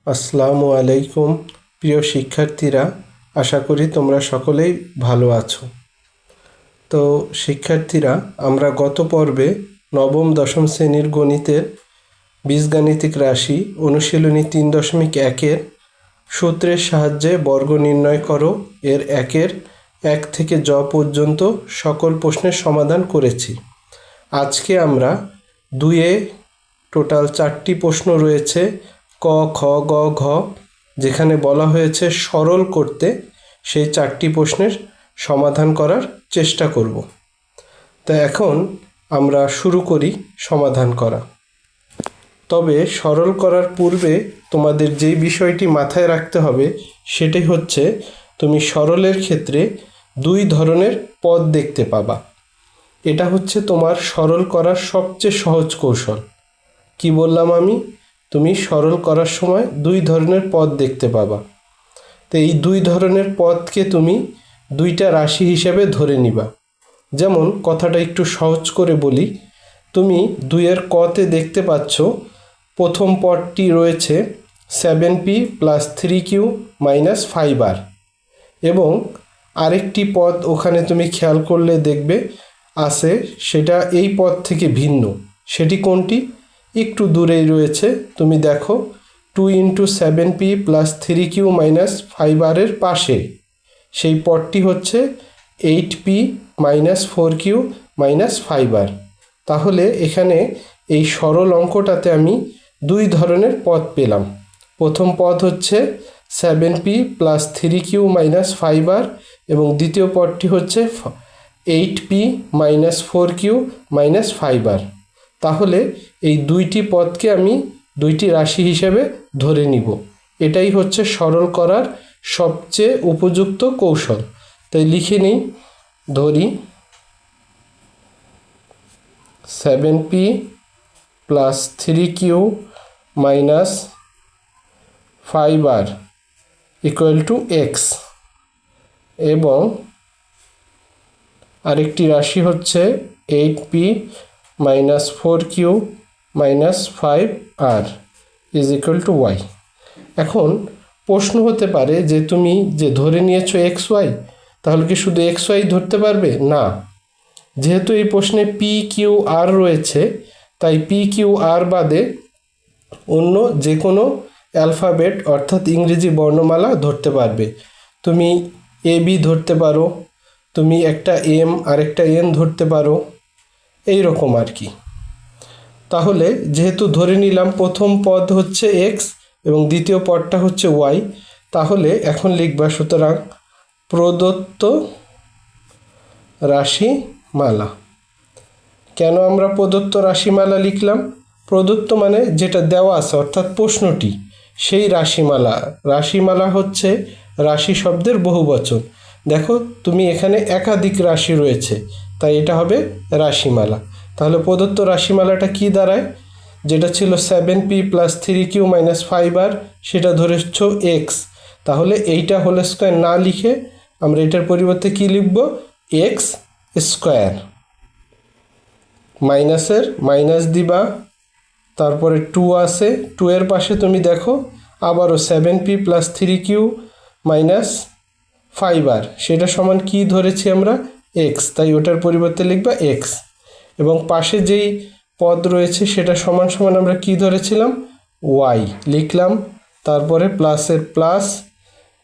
আসসালামু আলাইকুম প্রিয় শিক্ষার্থীরা, আশা করি তোমরা সকলেই ভালো আছো। তো শিক্ষার্থীরা, আমরা গত পর্বে নবম দশম শ্রেণীর গণিতের বীজগাণিতিক রাশি অনুশীলনী 3.1-এর সূত্রের সাহায্যে বর্গ নির্ণয় করো এর 1 থেকে জ পর্যন্ত সকল প্রশ্নের সমাধান করেছি। আজকে আমরা 2-এ টোটাল 4টি প্রশ্ন রয়েছে, ক, খ, গ, ঘ, যেখানে বলা হয়েছে সরল করতে, সেই 4টি প্রশ্নের সমাধান করার চেষ্টা করব। তো এখন আমরা শুরু করি সমাধান করা। তবে সরল করার পূর্বে তোমাদের যেই বিষয়টি মাথায় রাখতে হবে সেটি হচ্ছে, তুমি সরলের ক্ষেত্রে 2 ধরনের পদ দেখতে পাবা। এটা হচ্ছে তোমার সরল করার সবচেয়ে সহজ কৌশল। কি বললাম আমি? তুমি সরল করার সময় 2 ধরনের পদ দেখতে পাবা। তো এই 2 ধরনের পদকে তুমি 2টা রাশি হিসেবে ধরে নিবা। যেমন কথাটা একটু সহজ করে বলি, তুমি 2-এর কতে দেখতে পাচ্ছ প্রথম পদটি রয়েছে 7p + 3q - 5r, এবং আরেকটি পদ ওখানে তুমি খেয়াল করলে দেখবে আছে, সেটা এই পদ থেকে ভিন্ন। সেটি কোনটি? একটু দূরেই রয়েছে। তুমি দেখো 2 × 7p + 3q - 5r এর পাশে সেই পদটি হচ্ছে 8p - 4q - 5r। তাহলে এখানে এই সরল অঙ্কটাতে আমি 2 ধরনের পদ পেলাম। প্রথম পদ হচ্ছে 7p + 3q - 5r, এবং দ্বিতীয় পদটি হচ্ছে 8p - 4q - 5r। তাহলে এই 2টি পদকে আমি 2টি রাশি হিসেবে ধরে নিব। এটাই হচ্ছে সরল করার সবচেয়ে উপযুক্ত কৌশল। তাই লিখে নিই, ধরি 7p + 3q - 5r = x, এবং আরেকটি রাশি হচ্ছে 8p - 4q - 5r = y। এখন প্রশ্ন হতে পারে যে তুমি যে ধরে নিয়েছো xy, তাহলে কি শুধু xy ধরতে পারবে? না, যেহেতু এই প্রশ্নে pqr রয়েছে, তাই pqr বাদে অন্য যে কোনো অ্যালফাবেট অর্থাৎ ইংরেজি বর্ণমালা ধরতে পারবে। তুমি ab ধরতে পারো, তুমি একটা m আর একটা n ধরতে পারো, এই রকম আর কি। তাহলে যেহেতু ধরে নিলাম প্রথম পদ হচ্ছে x এবং দ্বিতীয় পদটা হচ্ছে y, তাহলে এখন লিখবা, সুতরাং প্রদত্ত রাশিমালা। কেন আমরা প্রদত্ত রাশিমালা লিখলাম? প্রদত্ত মানে যেটা দেওয়া আছে, অর্থাৎ প্রশ্নটি, সেই রাশিমালা। রাশিমালা হচ্ছে রাশি শব্দের বহুবচন। দেখো তুমি এখানে একাধিক রাশি রয়েছে, তাই এটা হবে রাশিমালা। তাহলে প্রদত্ত রাশিমালাটা কি দাঁড়ায়? যেটা ছিল 7p + 3q - 5r, সেটা ধরেছ x। তাহলে এইটা হোল স্কোয়ার না লিখে আমরা এটার পরিবর্তে কি লিখব? x²। মাইনাসের মাইনাস দিবা, তারপরে 2 আছে, 2 এর পাশে তুমি দেখো আবারও 7p + 3q - 5r, সেটা সমান কি ধরেছি আমরা? x, তাই ওটার পরিবর্তে লিখবা x। এবং পাশে যেই পদ রয়েছে সেটা সমান সমান আমরা কি ধরেছিলাম? y লিখলাম, তারপরে প্লাসের প্লাস,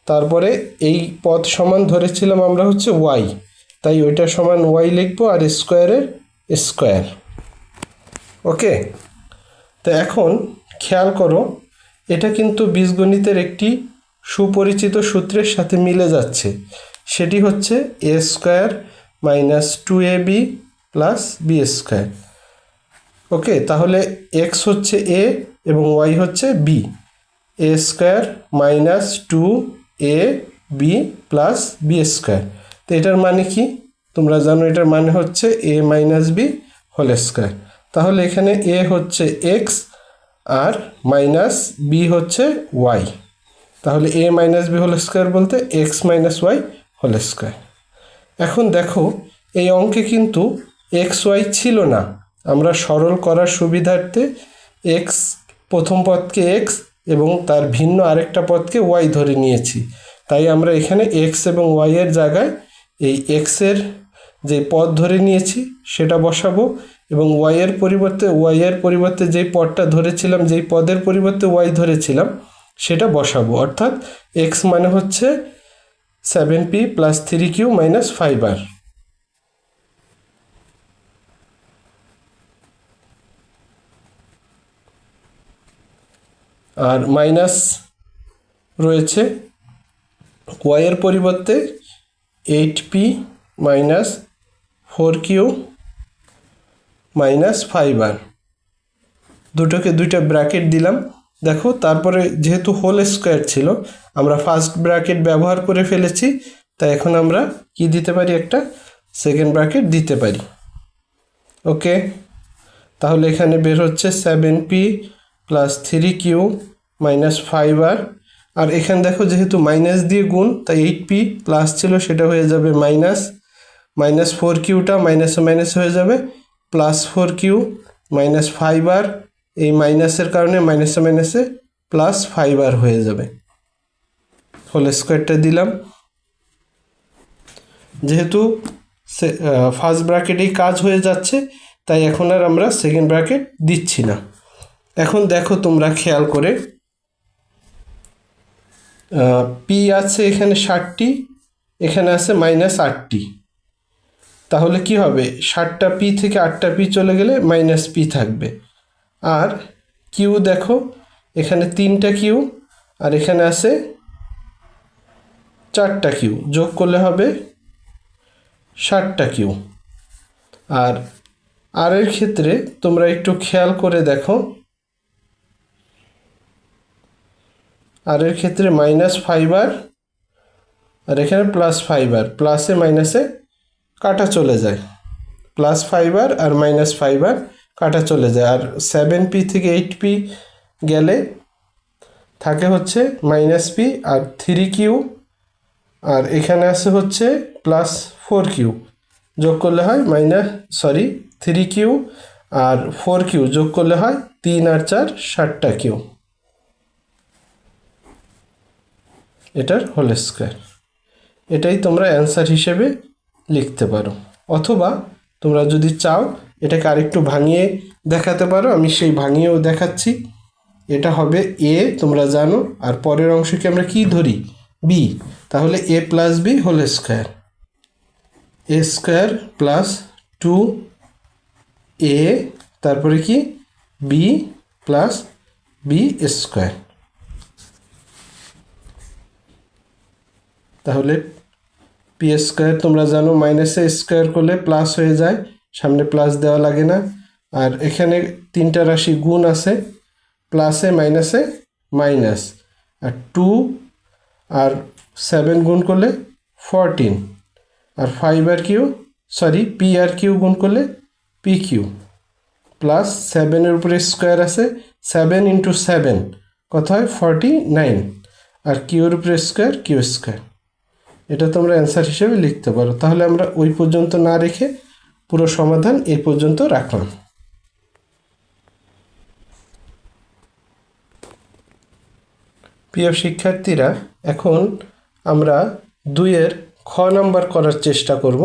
তারপরে এই পদ সমান ধরেছিলাম আমরা হচ্ছে y, তাই ওইটা সমান y লিখবো, আর স্কোয়ারের স্কোয়ার। ওকে, তো এখন খেয়াল করো, এটা কিন্তু বীজগণিতের একটি সুপরিচিত সূত্রের সাথে মিলে যাচ্ছে। সেটি হচ্ছে a² - 2ab + b²। ওকে, তাহলে x হচ্ছে a এবং y হচ্ছে b। a² - 2ab + b²। তো এটার মানে কি? তোমরা জানো এটার মানে হচ্ছে a - b হোল²। তাহলে এখানে a হচ্ছে x আর b হচ্ছে y। তাহলে a - b হোল² বলতে x - y হোল²। এখন দেখো, এই অঙ্কে কিন্তু xy ছিল না। আমরা সরল করার সুবিধার্থে x, প্রথম পদকে x এবং তার ভিন্ন আরেকটা পদকে ওয়াই ধরে নিয়েছি। তাই আমরা এখানে এক্স এবং ওয়াই এর জায়গায় এই এক্সের যে পদ ধরে নিয়েছি সেটা বসাবো এবং ওয়াইয়ের পরিবর্তে যেই পদটা ধরেছিলাম, যেই পদের পরিবর্তে ওয়াই ধরেছিলাম সেটা বসাবো। অর্থাৎ এক্স মানে হচ্ছে 7p + 3q - 5r। আর মাইনাস রয়েছে ওয়াইয়ের পরিবর্তে 8p - 4q - 5r। দুটোকে দুইটা ব্র্যাকেট দিলাম। দেখো তারপরে যেহেতু হোল স্কোয়ার ছিল আমরা ফার্স্ট ব্র্যাকেট ব্যবহার করে ফেলেছি, তাই এখন আমরা কি দিতে পারি, একটা সেকেন্ড ব্র্যাকেট দিতে পারি। ওকে, তাহলে এখানে বের হচ্ছে 7p + 3q - 5r। আর এখানে দেখো যেহেতু মাইনাস দিয়ে গুণ, তাই 8p প্লাস ছিল সেটা হয়ে যাবে মাইনাস, -4qটা মাইনাসে মাইনাস হয়ে যাবে +4q - 5r। এই মাইনাসের কারণে মাইনাসে মাইনাসে +5r হয়ে যাবে। হোল স্কোয়ারটা দিলাম। যেহেতু ফার্স্ট ব্র্যাকেটেই কাজ হয়ে যাচ্ছে তাই এখন আর আমরা সেকেন্ড ব্র্যাকেট দিচ্ছি না। এখন দেখো তোমরা খেয়াল করে, পি আছে এখানে 60টি, এখানে আছে -8টি। তাহলে কি হবে, 60টা পি থেকে 8টা পি চলে গেলে -p থাকবে। আর কিউ দেখো এখানে 3টা কিউ আর এখানে আছে 4টা কিউ, যোগ করলে হবে 60টা কিউ। আর আর এর ক্ষেত্রে তোমরা একটু খেয়াল করে দেখো, আর এর ক্ষেত্রে -5r আর এখানে +5r, প্লাসে মাইনাসে কাটা চলে যায়, +5r আর -5r কাটা চলে যায়। আর 7p থেকে 8p গেলে থাকে হচ্ছে -p আর 3q, আর এখানে আছে হচ্ছে +4q, যোগ করলে হয় 3q আর 4q যোগ করলে হয় 3 আর 4 60টা কিউ। এটার হোল স্কোয়ার। এটাই তোমরা অ্যান্সার হিসেবে লিখতে পারো, অথবা তোমরা যদি চাও এটাকে আরেকটু ভাঙিয়ে দেখাতে পারো, আমি সেই ভাঙিয়েও দেখাচ্ছি। এটা হবে a, তোমরা জানো, আর পরের অংশকে আমরা কি ধরি, b। তাহলে a + b whole square, a² + 2a, তারপরে কি b + b²। তাহলে p² তোমরা জানো -a² করলে প্লাস হয়ে যায়, সামনে প্লাস দেওয়া লাগে না। আর এখানে 3টা রাশি গুণ আছে, প্লাসে মাইনাসে মাইনাস, আর 2 আর 7 গুণ করলে 14, আর 5 কিউ p আর কিউ গুণ করলে pq, প্লাস 7-এর উপরে স্কোয়ার আছে, 7 × 7 কত হয় 49, আর কিউর উপরে স্কোয়ার q²। এটা তোমরা অ্যান্সার হিসেবে লিখতে পারো। তাহলে আমরা ওই পর্যন্ত না রেখে পুরো সমাধান এই পর্যন্ত রাখলাম। প্রিয় শিক্ষার্থীরা, এখন আমরা 2-এর খ নাম্বার করার চেষ্টা করব।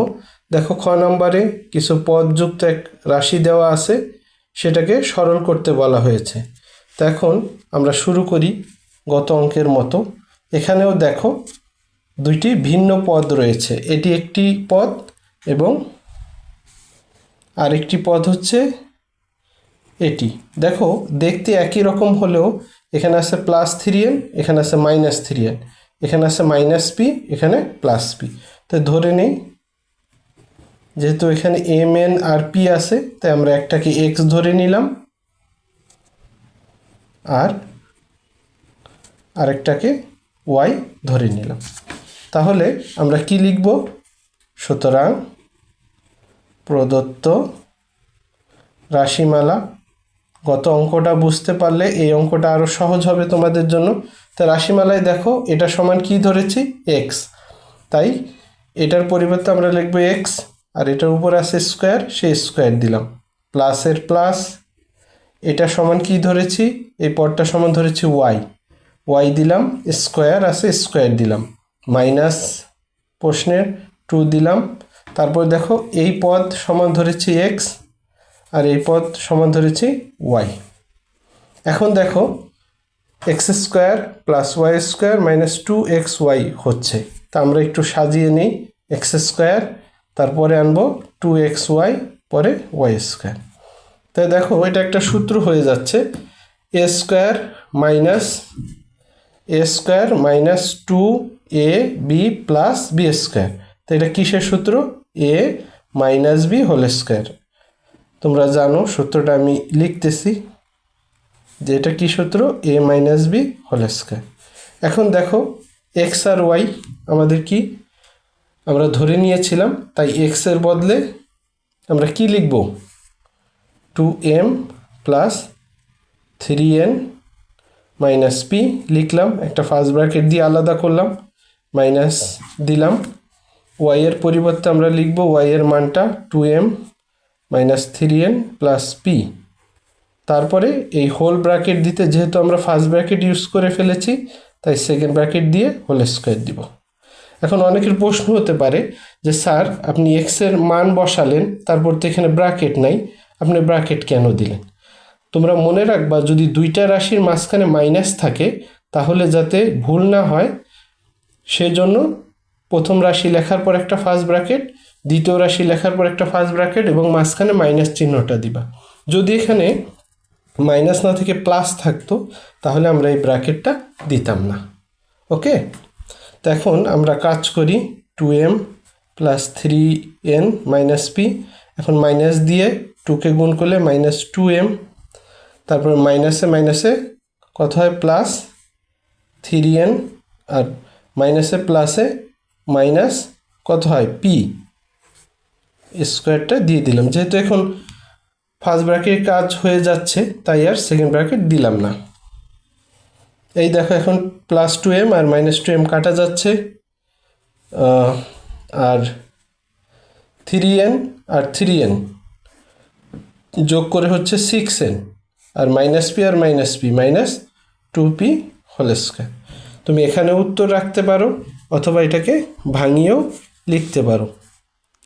দেখো খ নাম্বারে কিছু পদযুক্ত এক রাশি দেওয়া আছে, সেটাকে সরল করতে বলা হয়েছে। তো এখন আমরা শুরু করি গত অঙ্কের মতো। এখানেও দেখো দুইটি ভিন্ন পদ রয়েছে, এটি একটি পদ এবং আরেকটি পদ হচ্ছে এটি। দেখো দেখতে একই রকম হলেও এখানে আছে +3n, এখানে আছে -3n, এখানে আছে -p, এখানে +p। তো ধরে নেই যেহেতু এখানে mn আর p আছে, তাই আমরা একটাকে x ধরে নিলাম আর আরেকটাকে y ধরে নিলাম। তাহলে আমরা কি লিখব, সুতরাং প্রদত্ত রাশিমালা। গত অঙ্কটা বুঝতে পারলে এই অঙ্কটা আরও সহজ হবে তোমাদের জন্য। তো রাশিমালায় দেখো এটা সমান কি ধরেছি, x, তাই এটার পরিবর্তে আমরা লিখব x, আর এটার উপর আছে স্কোয়ার, সেই স্কোয়ার দিলাম, প্লাসের প্লাস। এটা সমান কি ধরেছি, এই পদটা সমান ধরেছি ওয়াই, ওয়াই দিলাম, স্কোয়ার আছে স্কোয়ার দিলাম, মাইনাস প্রশ্নের 2 দিলাম। তারপর দেখো এই পদ সমান ধরেছি এক্স আর এই পদ সমান ধরেছি ওয়াই। এখন দেখো X square plus Y square minus 2xy হচ্ছে, তা আমরা একটু সাজিয়ে নিই। এক্স স্কোয়ার, তারপরে আনবো 2xy, পরে ওয়াই স্কোয়ার। তাই দেখো এটা একটা সূত্র হয়ে যাচ্ছে, A square minus 2ab plus B square. তো এটা কিসের সূত্র? A minus B whole square. তোমরা জানো সূত্রটা আমি লিখতেছি যে এটা কি সূত্র, A minus B whole square. এখন দেখো এক্স আর ওয়াই আমাদের কি আমরা ধরে নিয়েছিলাম, তাই এক্স এর বদলে আমরা কি লিখব, 2m plus 3n minus P লিখলাম, একটা ফার্স্ট ব্র্যাকেট দিয়ে আলাদা করলাম, মাইনাস দিলাম। ওয়াই এর পরিবর্তে আমরা লিখব ওয়াই এর মানটা 2m minus 3n plus P. তারপরে এই হোল ব্র্যাকেট দিতে যেহেতু আমরা ফার্স্ট ব্র্যাকেট ইউজ করে ফেলেছি, তাই সেকেন্ড ব্র্যাকেট দিয়ে হোল স্কোয়ার দিব। এখন অনেকের প্রশ্ন হতে পারে যে স্যার আপনি এক্স এর মান বসালেন, তারপর তো এখানে ব্র্যাকেট নাই, আপনি ব্র্যাকেট কেন দিলেন? তোমরা মনে রাখবা যদি দুইটা রাশির মাঝখানে মাইনাস থাকে তাহলে যাতে ভুল না হয় সেজন্য প্রথম রাশি লেখার পর একটা ফার্স্ট ব্র্যাকেট, দ্বিতীয় রাশি লেখার পর একটা ফার্স্ট ব্র্যাকেট এবং মাঝখানে মাইনাস চিহ্নটা দিবা। যদি এখানে মাইনাস না থেকে প্লাস থাকতো তাহলে আমরা এই ব্র্যাকেটটা দিতাম না। ওকে, তো এখন আমরা কাজ করি, 2m plus 3n minus P. এখন মাইনাস দিয়ে 2কে গুণ করলে মাইনাস 2m, তারপর মাইনাসে মাইনাসে কত হয় প্লাস 3n, আর মাইনাসে প্লাসে মাইনাস কত হয় পি স্কোয়ারটা দিয়ে দিলাম। যেহেতু এখন ফার্স্ট ব্র্যাকেট কাজ হয়ে যাচ্ছে তাই আর সেকেন্ড ব্র্যাকেট দিলাম না। এই দেখো এখন প্লাস 2m আর মাইনাস 2m কাটা যাচ্ছে, আর 3n আর 3n যোগ করে হচ্ছে 6n, আর মাইনাস পি আর minus P minus 2p whole square. তুমি এখানে উত্তর রাখতে পারো অথবা এটাকে ভাঙিয়েও লিখতে পারো।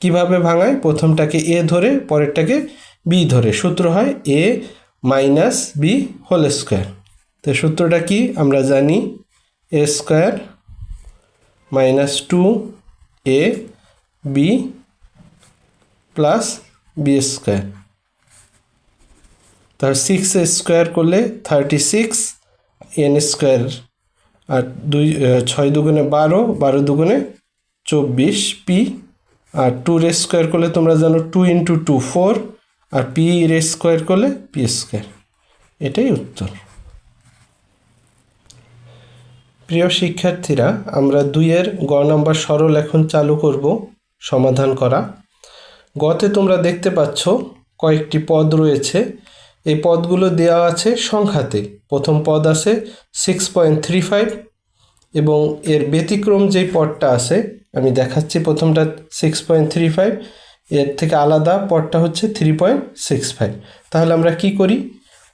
কিভাবে ভাঙায়? প্রথমটাকে এ ধরে পরেরটাকে বি ধরে, সূত্র হয় A minus B whole square. তো সূত্রটা কি আমরা জানি, A square minus 2a B plus B square, তার 6 স্কোয়ার করলে 36 n স্কোয়ার, আর 6 দুগুণে 12, 12 দুগুণে 24 পি, আর 2 স্কোয়ার করলে তোমরা জানো 2 × 2 4, আর পি স্কোয়ার করলে পি স্কোয়ার। এটাই উত্তর। প্রিয় শিক্ষার্থীরা, আমরা 2-এর গ নাম্বার সরল এখন চালু করব সমাধান করা। গতে তোমরা দেখতে পাচ্ছ কয়েকটি পদ রয়েছে, এই পদগুলো দেওয়া আছে সংখ্যাতে। প্রথম পদ আছে 6.35 এবং এর ব্যতিক্রম যেই পদটা আছে আমি দেখাচ্ছি, প্রথমটা 6.35, এর থেকে আলাদা পদটা হচ্ছে 3.65। তাহলে আমরা কি করি,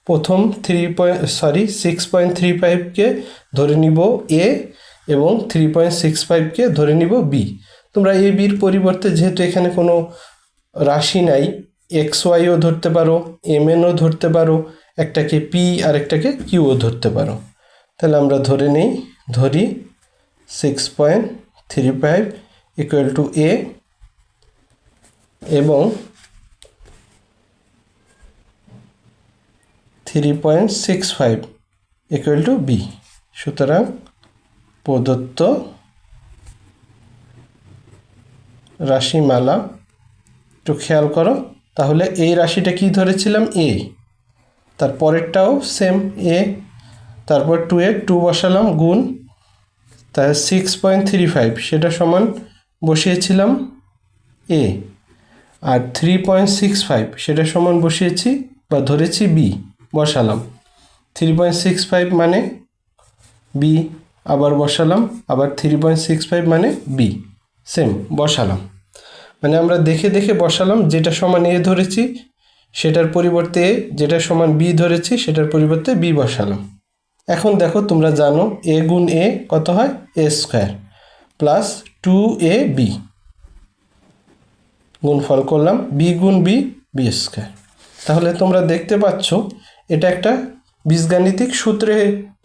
প্রথম 6.35কে ধরে নিব এ এবং 3.65কে ধরে নিব বি। তোমরা এ বির পরিবর্তে যেহেতু এখানে কোনো রাশি নাই, এক্স ওয়াইও ধরতে পারো, এম এনও ধরতে পারো, একটাকে পি আর একটাকে কিউও ধরতে পারো। তাহলে আমরা ধরি 6.35 ইকুয়াল টু এ এবং 3.65 ইকুয়াল টু বি। সুতরাং প্রদত্ত রাশিমালা, একটু খেয়াল করো, তাহলে এই রাশিটা কি ধরেছিলাম এ, তার পরেরটাও সেম এ, তারপর 2 এ 2 বসালাম গুণ, তাহলে 6.35 সেটা সমান বসিয়েছিলাম এ, আর 3.65 সেটা সমান বসিয়েছি বা ধরেছি বি, বসালাম 3.65 মানে বি, আবার বসালাম, আবার 3.65 মানে বি, সেম বসালাম। মানে আমরা দেখে দেখে বসালাম, যেটা সমান এ ধরেছি সেটার পরিবর্তে এ, যেটা সমান বি ধরেছি সেটার পরিবর্তে বি বসালাম। এখন দেখো তোমরা জানো এ গুণ এ কত হয়, এ স্কোয়ার প্লাস 2ab গুণফল করলাম বি গুণ বি, বি স্কোয়ার। তাহলে তোমরা দেখতে পাচ্ছ এটা একটা বীজগাণিতিক সূত্রে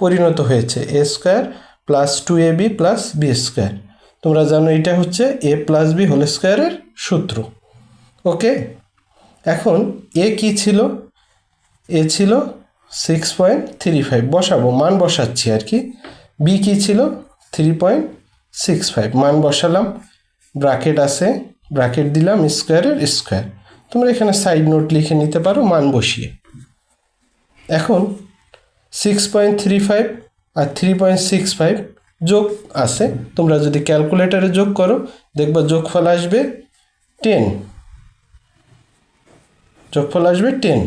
পরিণত হয়েছে, A square plus 2ab plus B square. তোমরা জানো এটা হচ্ছে এ প্লাস বি হোল স্কোয়ারের সূত্র। ওকে, এখন এ কি ছিল, এ ছিল 6.35, বসাবো, মান বসাচ্ছি আর কি। বি কি ছিল 3.65, মান বসালাম, ব্র্যাকেট আছে, ব্র্যাকেট দিলাম স্কোয়ারের স্কোয়ার। তোমরা এখানে সাইড নোট লিখে নিতে পারো মান বসিয়ে। এখন 6.35 আর 3.65 যোগ আছে, তোমরা যদি ক্যালকুলেটরে যোগ করো দেখবা যোগফল আসবে 10, যোগফল আসবে 10।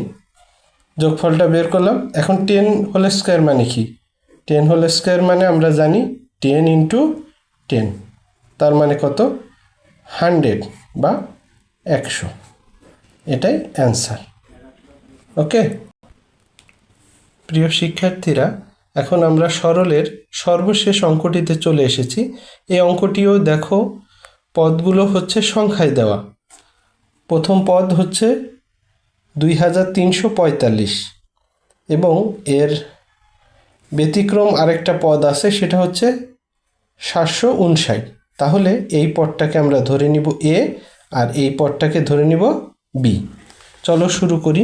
যোগফলটা বের করলাম। এখন 10 হোল স্কোয়ার মানে কি, 10 হোল স্কোয়ার মানে আমরা জানি 10 ইন্টু 10, তার মানে কত, 100 বা 100, এটাই অ্যান্সার। ওকে প্রিয় শিক্ষার্থীরা, এখন আমরা সরলের সর্বশেষ অঙ্কটিতে চলে এসেছি। এই অঙ্কটিও দেখো পদগুলো হচ্ছে সংখ্যায় দেওয়া। প্রথম পদ হচ্ছে 2345 এবং এর ব্যতিক্রম আরেকটা পদ আছে, সেটা হচ্ছে 759। তাহলে এই পদটাকে আমরা ধরে নিব এ আর এই পদটাকে ধরে নিব বি। চলো শুরু করি।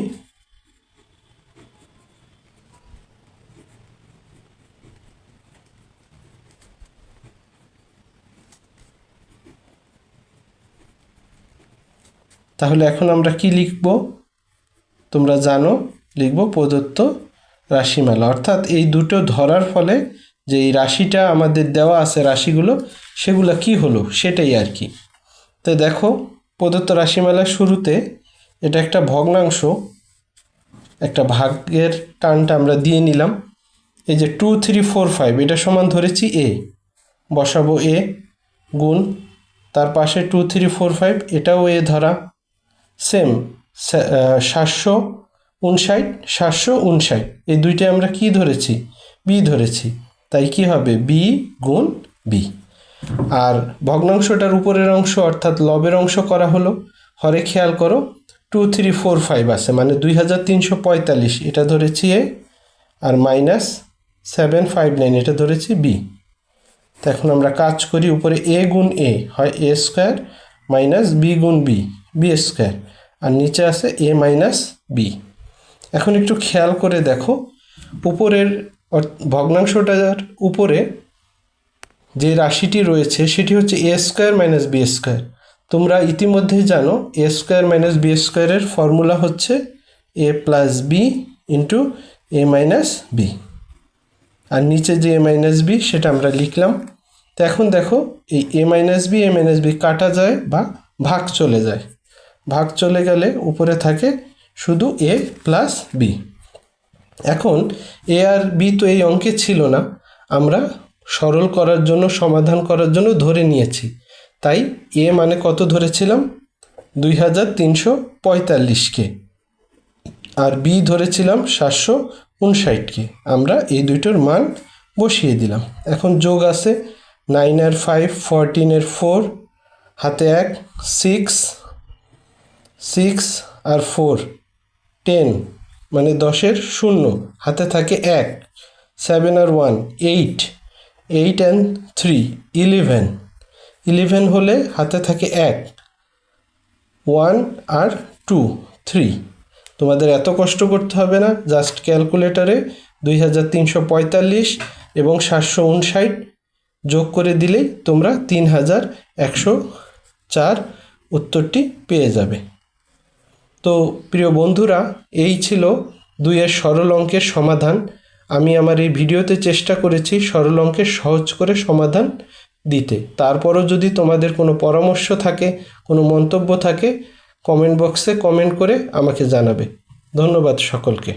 তাহলে এখন আমরা কি লিখব, তোমরা জানো লিখব প্রদত্ত রাশিমালা, অর্থাৎ এই দুটো ধরার ফলে যে এই রাশিটা আমাদের দেওয়া আছে রাশিগুলো সেগুলো কি হলো সেটাই আর কি। তো দেখো প্রদত্ত রাশিমালার শুরুতে এটা একটা ভগ্নাংশ, একটা ভাগের টানটা আমরা দিয়ে নিলাম। এই যে 2 3 4 5 এটা সমান ধরেছি এ, বসাবো এ গুণ তার পাশে 2 3 4 5 এটাও এ ধরা, সেম 759 এই দুইটা আমরা কি ধরেছি, বি ধরেছি, তাই কি হবে বি গুণ বি। আর ভগ্নাংশটার উপরের অংশ অর্থাৎ লবের অংশ করা হলো, হরে খেয়াল করো 2 3 4 5 আছে মানে 2345 এটা ধরেছি এ, আর মাইনাস 759 এটা ধরেছি বি। তো এখন আমরা কাজ করি, উপরে এ গুণ এ হয় এ স্কোয়ার মাইনাস বি গুণ বি, বি স্কোয়ার, আর নিচে আছে এ মাইনাস বি। এখন একটু খেয়াল করে দেখো উপরের ভগ্নাংশটার উপরে যে রাশিটি রয়েছে সেটি হচ্ছে এ স্কোয়ার মাইনাস বি স্কোয়ার। তোমরা ইতিমধ্যেই জানো এ স্কোয়ার মাইনাস বি স্কোয়ারের ফর্মুলা হচ্ছে এ প্লাস বি ইন্টু এ মাইনাস বি, আর নিচে যে এ মাইনাস বি সেটা আমরা লিখলাম। তো এখন দেখো এই এ মাইনাস বি কাটা যায় বা ভাগ চলে যায়, ভাগ চলে গেলে উপরে থাকে শুধু এ প্লাস বি। এখন এ আর বি তো এই অঙ্কে ছিল না, আমরা সরল করার জন্য সমাধান করার জন্য ধরে নিয়েছি, তাই এ মানে কত ধরেছিলাম 2345কে, আর বি ধরেছিলাম 759কে। আমরা এই দুইটোর মান বসিয়ে দিলাম। এখন যোগ আছে 9 আর 5 14 এর 4 হাতে 1 6 আর 4 10 মানে 10-এর 0 হাতে থাকে 1, 7 আর 1 8 8 and 3 11 হলে হাতে থাকে 1 1 আর 2 3। তোমাদের এত কষ্ট করতে হবে না, জাস্ট ক্যালকুলেটরে 2345 এবং 759 যোগ করে দিলেই তোমরা 3104 উত্তরটি পেয়ে যাবে। তো প্রিয় বন্ধুরা, এই ছিল 2-এর সরল অঙ্কের সমাধান। আমি আমার এই ভিডিওতে চেষ্টা করেছি সরল অঙ্কের সহজ করে সমাধান দিতে। তারপরও যদি তোমাদের কোনো পরামর্শ থাকে, কোনো মন্তব্য থাকে, কমেন্ট বক্সে কমেন্ট করে আমাকে জানাবে। ধন্যবাদ সকলকে।